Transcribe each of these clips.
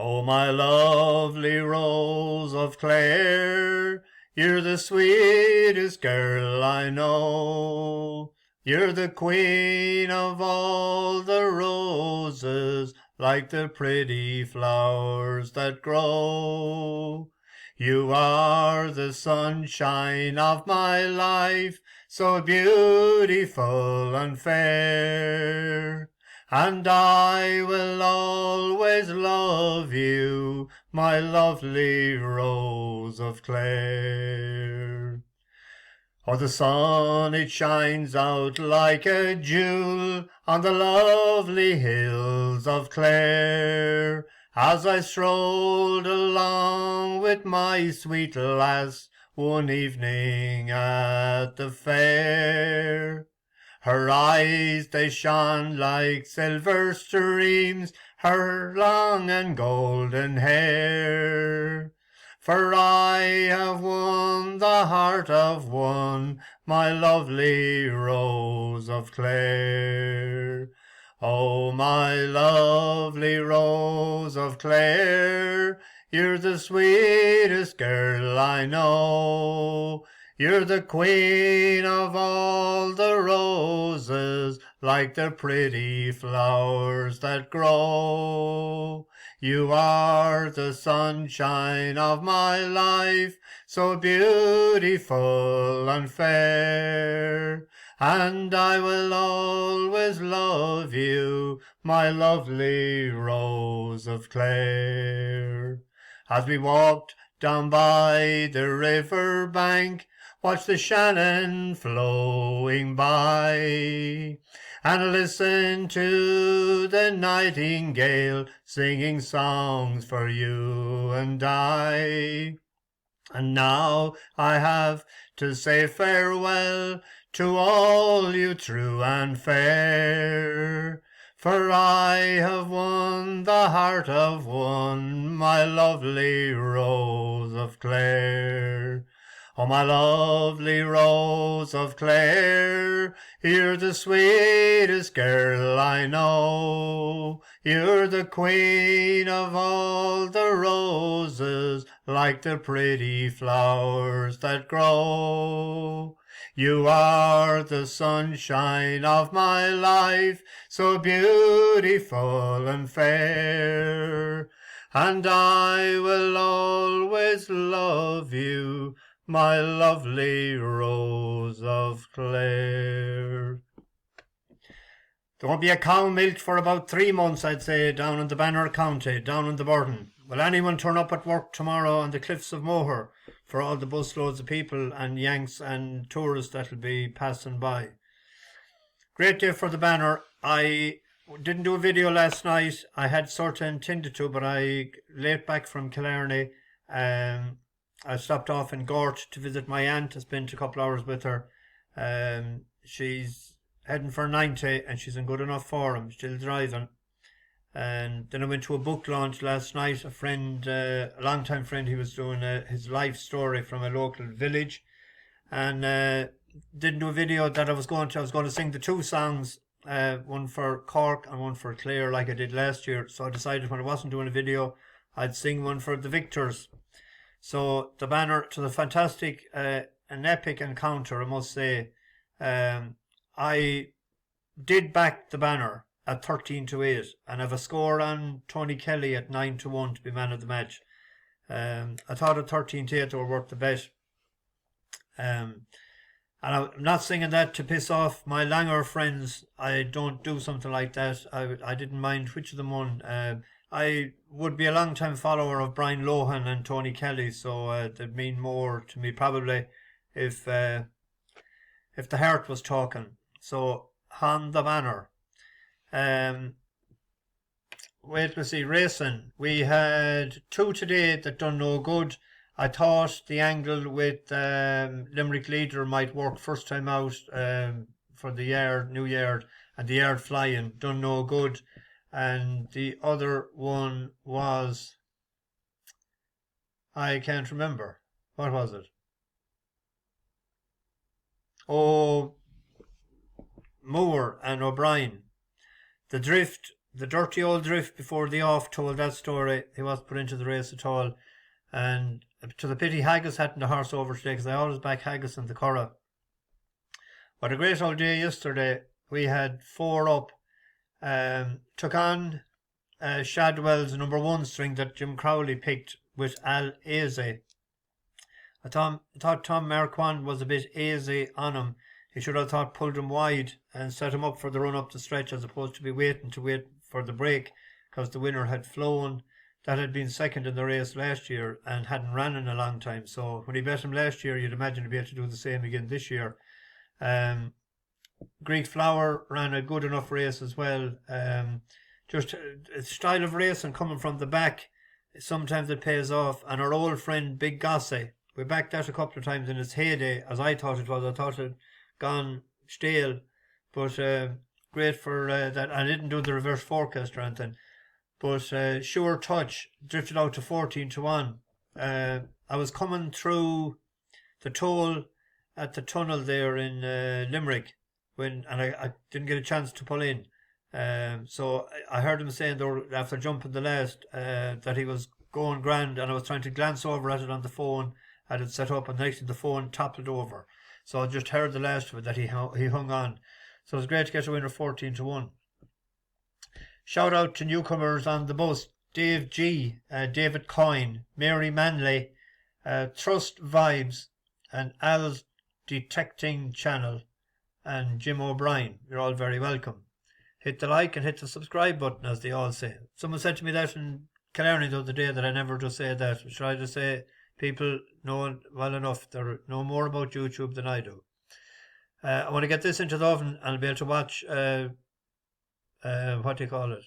Oh, my lovely Rose of Clare, you're the sweetest girl I know. You're the queen of all the roses, like the pretty flowers that grow. You are the sunshine of my life, so beautiful and fair. And I will always love you, my lovely Rose of Clare. Oh, the sun, it shines out like a jewel on the lovely hills of Clare, as I strolled along with my sweet lass one evening at the fair. Her eyes, they shone like silver streams, her long and golden hair. For I have won the heart of one, my lovely Rose of Clare. Oh, my lovely Rose of Clare, you're the sweetest girl I know. You're the queen of all the roses, like the pretty flowers that grow. You are the sunshine of my life, so beautiful and fair. And I will always love you, my lovely Rose of Clare. As we walked down by the river bank, watch the Shannon flowing by, and listen to the nightingale singing songs for you and I. And now I have to say farewell to all you true and fair, for I have won the heart of one, my lovely Rose of Clare. Oh, my lovely Rose of Clare, you're the sweetest girl I know. You're the queen of all the roses, like the pretty flowers that grow. You are the sunshine of my life, so beautiful and fair. And I will always love you, my lovely Rose of Clare. There won't be a cow milked for about 3 months, I'd say, down in the Banner County, down in the Burton. Will anyone turn up at work tomorrow on the cliffs of Moher for all the busloads of people and Yanks and tourists that'll be passing by? Great day for the Banner. I didn't do a video last night. I had sort of intended to, but I late back from Killarney. I stopped off in Gort to visit my aunt. I spent a couple hours with her. She's heading for 90 and she's in good enough form, still driving. And then I went to a book launch last night. A friend, a long-time friend, he was doing his life story from a local village. And didn't do a video that I was going to sing the 2 songs, one for Cork and one for Clare like I did last year. So I decided when I wasn't doing a video, I'd sing one for the victors. So the Banner, to the fantastic, an epic encounter, I must say. I did back the Banner at 13-8 and have a score on Tony Kelly at 9-1 to be man of the match. I thought at 13-8 they were worth the bet. And I'm not singing that to piss off my Langer friends. I don't do something like that. I didn't mind which of them won. I would be a long-time follower of Brian Lohan and Tony Kelly, so they'd mean more to me probably if the heart was talking. So, on the Banner. Wait, let's see, racing. We had 2 today that done no good. I thought the angle with Limerick Leader might work first time out for the yard, new yard, and the yard flying, done no good. And the other one was, I can't remember. What was it? Oh, Moore and O'Brien. The the dirty old drift before the off told that story. He wasn't put into the race at all. And to the pity Haggis hadn't a horse over today, because I always back Haggis in the Curragh. What a great old day yesterday. We had 4 up. Took on Shadwell's number 1 string that Jim Crowley picked with Al Aze. I thought Tom Marquand was a bit easy on him. He should have pulled him wide and set him up for the run up the stretch, as opposed to wait for the break, because the winner had flown. That had been second in the race last year and hadn't ran in a long time. So when he bet him last year, you'd imagine he'd be able to do the same again this year. Greek Flower ran a good enough race as well. Just a style of racing coming from the back, sometimes it pays off. And our old friend Big Gossy, we backed that a couple of times in its heyday, as I thought it was. I thought it had gone stale, but great for that. I didn't do the reverse forecast or anything, but Sure Touch drifted out to 14-1. I was coming through the toll at the tunnel there in Limerick, and I didn't get a chance to pull in. So I heard him saying there, after jumping the last, that he was going grand, and I was trying to glance over at it on the phone. I had it set up, and next to the phone toppled over. So I just heard the last of it, that he hung on. So it was great to get a winner 14-1. Shout out to newcomers on the bus: Dave G, David Coyne, Mary Manley, Trust Vibes, and Al's Detecting Channel, and Jim O'Brien. You're all very welcome. Hit the like and hit the subscribe button, as they all say. Someone said to me that in Clare the other day, that I never just say that. Should I just say people know well enough? They know more about YouTube than I do. I want to get this into the oven and I'll be able to watch what do you call it?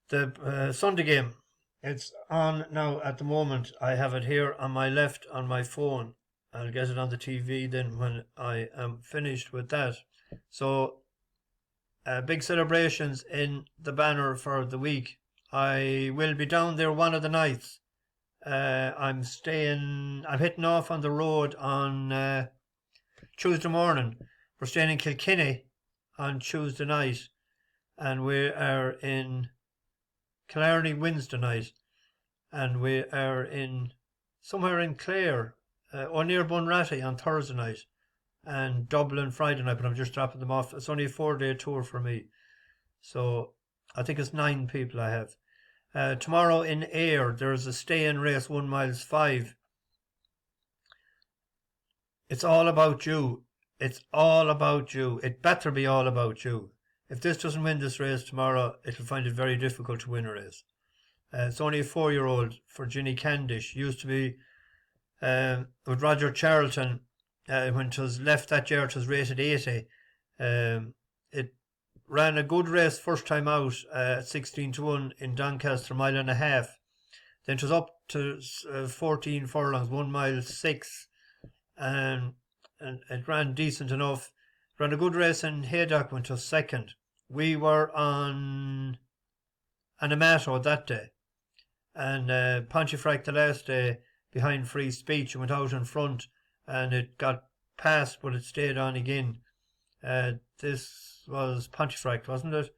The Sunday game. It's on now at the moment. I have it here on my left on my phone. I'll get it on the TV then when I am finished with that. So, big celebrations in the Banner for the week. I will be down there one of the nights. I'm hitting off on the road on Tuesday morning. We're staying in Kilkenny on Tuesday night, and we are in Killarney Wednesday night, and we are in somewhere in Clare, or near Bunratty on Thursday night, and Dublin Friday night, but I'm just dropping them off. It's only a 4-day tour for me, so I think it's 9 people I have. Tomorrow in Ayr, there's a stay-in race, 1 miles 5. It's all about you. It's all about you. It better be all about you. If this doesn't win this race tomorrow, it'll find it very difficult to win a race. It's only a 4-year-old for Ginny Candish. Used to be with Roger Charlton. When it was left that year, it was rated 80. It ran a good race first time out at 16-1 in Doncaster, 1.5 miles. Then it was up to 14 furlongs, 1 mile 6. And it ran decent enough. Ran a good race in Haydock, went to second. We were on Amato that day. And Pontefract the last day behind Free Speech, went out in front, and it got past, but it stayed on again. This was Pontefract, wasn't it?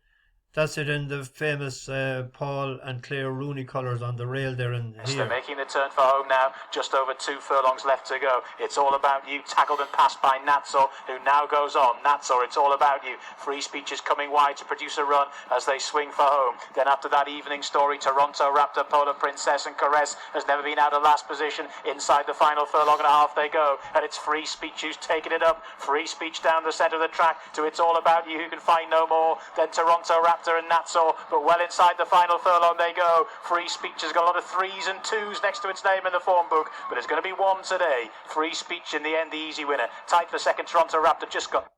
That's it in the famous Paul and Clare Rooney colours on the rail there in here. They're making the turn for home now. Just over 2 furlongs left to go. It's all about you. Tackled and passed by Natsor, who now goes on. Natsor, it's all about you. Free Speech is coming wide to produce a run as they swing for home. Then after that evening story, Toronto, Raptor, Polar Princess and Caress has never been out of last position. Inside the final furlong and a half they go. And it's Free Speech who's taken it up. Free Speech down the centre of the track to It's All About You, who can find no more. Then Toronto, Raptor and Natsor, but well inside the final furlong they go. Free Speech has got a lot of 3s and 2s next to its name in the form book, but it's going to be 1 today. Free Speech in the end, the easy winner. Tight for second, Toronto Raptor just got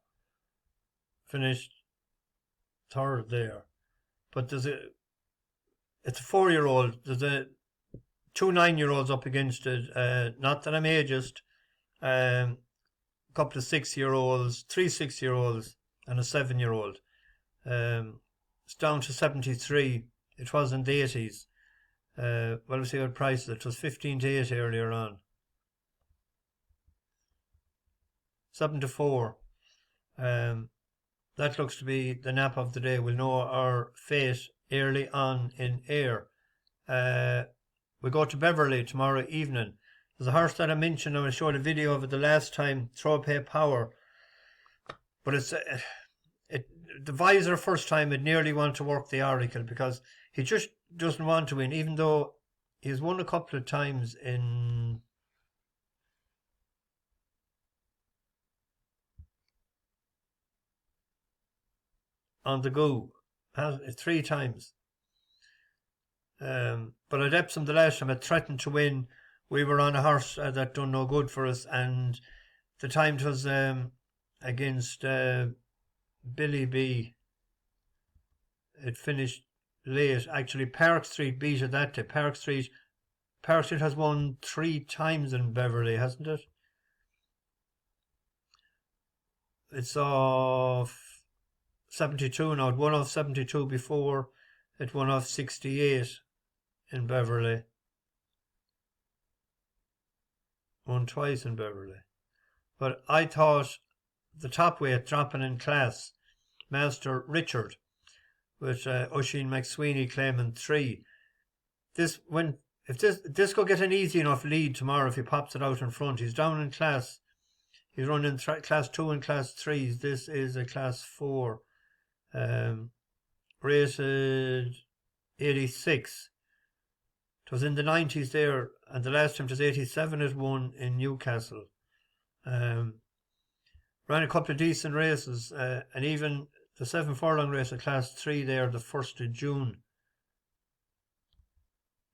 finished third there. But it's a 4-year-old. There's 2 9-year-olds up against it. Not that I'm ageist. A couple of 6-year-olds, 3 6-year-olds, and a 7-year-old. It's down to 73. It was in the 80s. Well, we see what price it was 15-8 earlier on. 7-4. that looks to be the nap of the day. We'll know our fate early on in air. We go to Beverly tomorrow evening. There's a horse that I mentioned, and I showed a video of it the last time, Trophy Power. But the visor first time it nearly want to work the Oracle, because he just doesn't want to win, even though he's won a couple of times on the go. 3 times. But at Epsom the last time, it threatened to win. We were on a horse that done no good for us, and the time it was against Billy B. It finished late. Actually, Park Street beat it that day. Park Street has won 3 times in Beverly, hasn't it? It's off 72 now. It won off 72 before. It won off 68 in Beverly. Won twice in Beverly. But I thought the top weight dropping in class, Master Richard, with Oisin McSweeney claiming 3. If this could get an easy enough lead tomorrow, if he pops it out in front, he's down in class. He's running class 2 and class 3s. This is a class 4. Rated 86. It was in the 90s there, and the last time it was 87 it won in Newcastle. Ran a couple of decent races, and even the 7 furlong race at class 3 there, the 1st of June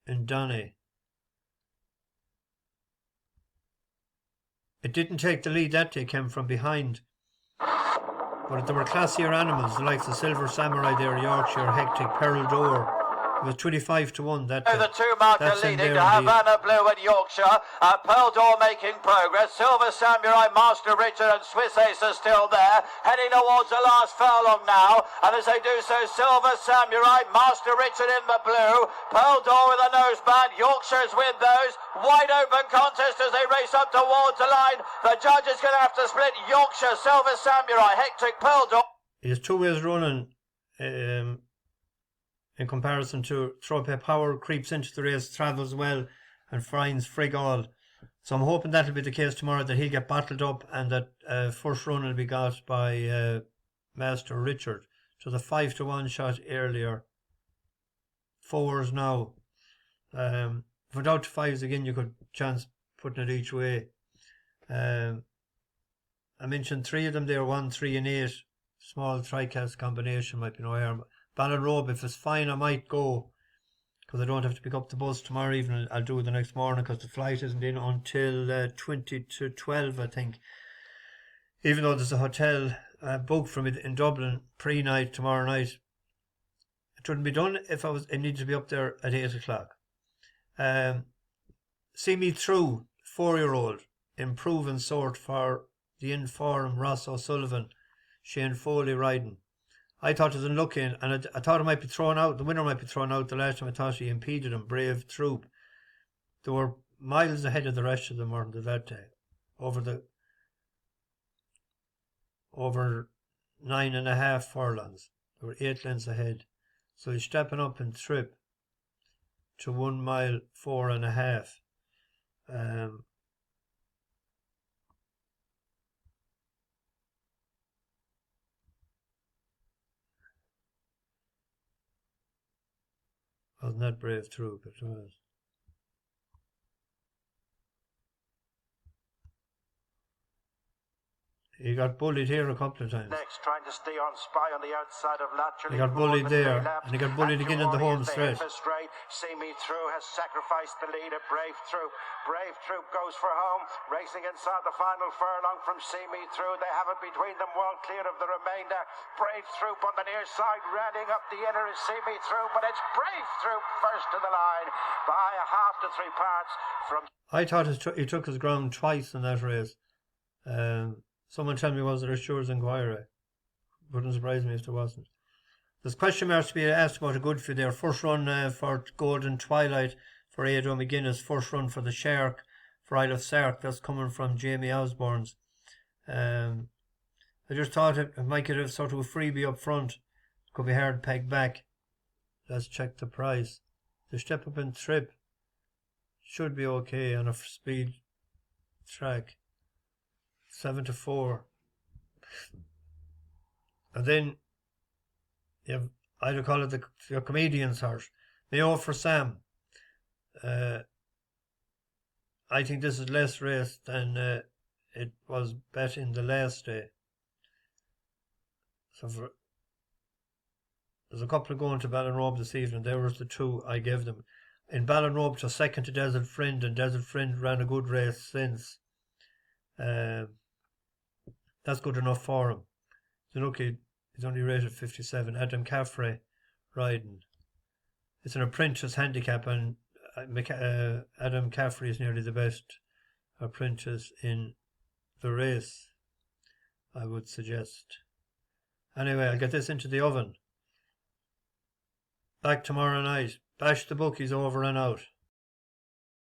in Donny. It didn't take the lead that day, came from behind. But there were classier animals, the likes of Silver Samurai there, Yorkshire, Hectic, Pearl Door. It was 25 to 1 that day. The 2 marker leading to Havana Blue and Yorkshire. Pearl Door making progress. Silver Samurai, Master Richard and Swiss Ace are still there. Heading towards the last furlong now. And as they do so, Silver Samurai, Master Richard in the blue. Pearl Door with a noseband. Yorkshire's with those. Wide open contest as they race up towards the line. The judge is going to have to split Yorkshire, Silver Samurai, Hectic, Pearl Door. He has 2 ways running. In comparison to Trophy Power, creeps into the race, travels well, and finds Frigall. So I'm hoping that'll be the case tomorrow, that he'll get bottled up, and that first run will be got by Master Richard. So the 5 to 1 shot earlier. 4s now. Without 5s again, you could chance putting it each way. I mentioned 3 of them there, 1, 3 and 8. Small tri-cast combination might be no harm. Ballinrobe, if it's fine, I might go, because I don't have to pick up the bus tomorrow evening. I'll do it the next morning, because the flight isn't in until 20 to 12, I think. Even though there's a hotel booked for me in Dublin pre-night tomorrow night. It wouldn't be done if I needed to be up there at 8 o'clock. See Me Through, 4-year-old, improving sort for the informed Ross O'Sullivan, Shane Foley riding. I thought it was unlucky, and I thought it might be thrown out. The winner might be thrown out the last time. I thought he impeded him. Brave Troop. They were miles ahead of the rest of them, weren't they, that day? Over 9.5 furlongs. They were 8 lengths ahead. So he's stepping up in trip to 1 mile 4.5. Wasn't that Brave Troop? It was. He got bullied here a couple of times. Next, trying to stay on Spy on the outside of laterally. He got bullied there, and he got bullied again in the home stretch. See Me Through has sacrificed the lead at Brave Troop. Brave Troop goes for home, racing inside the final furlong from See Me Through. They have it between them, well clear of the remainder. Brave Troop on the near side, rounding up the inner is See Me Through, but it's Brave Troop first to the line by a half to 3 parts from. I thought he took his ground twice in that race. Someone tell me, was there a Shures inquiry? Wouldn't surprise me if there wasn't. There's question marks to be asked about a good few there. First run for Golden Twilight for Adrian McGuinness. First run for the Shark for Isle of Sark. That's coming from Jamie Osborne's. I just thought it might get a sort of a freebie up front. Could be hard pegged back. Let's check the price. The step up and trip should be okay on a speed track. 7-4. And then you have, I'd call it your comedian's horse. Mayo for Sam. I think this is less race than it was bet in the last day. So there's a couple going to Ballinrobe this evening. There was the two I gave them. In Ballinrobe to second to Desert Friend, and Desert Friend ran a good race since. That's good enough for him. Zanuki is only rated 57. Adam Caffrey riding. It's an apprentice handicap, and Adam Caffrey is nearly the best apprentice in the race, I would suggest. Anyway, I'll get this into the oven. Back tomorrow night. Bash the bookies over and out.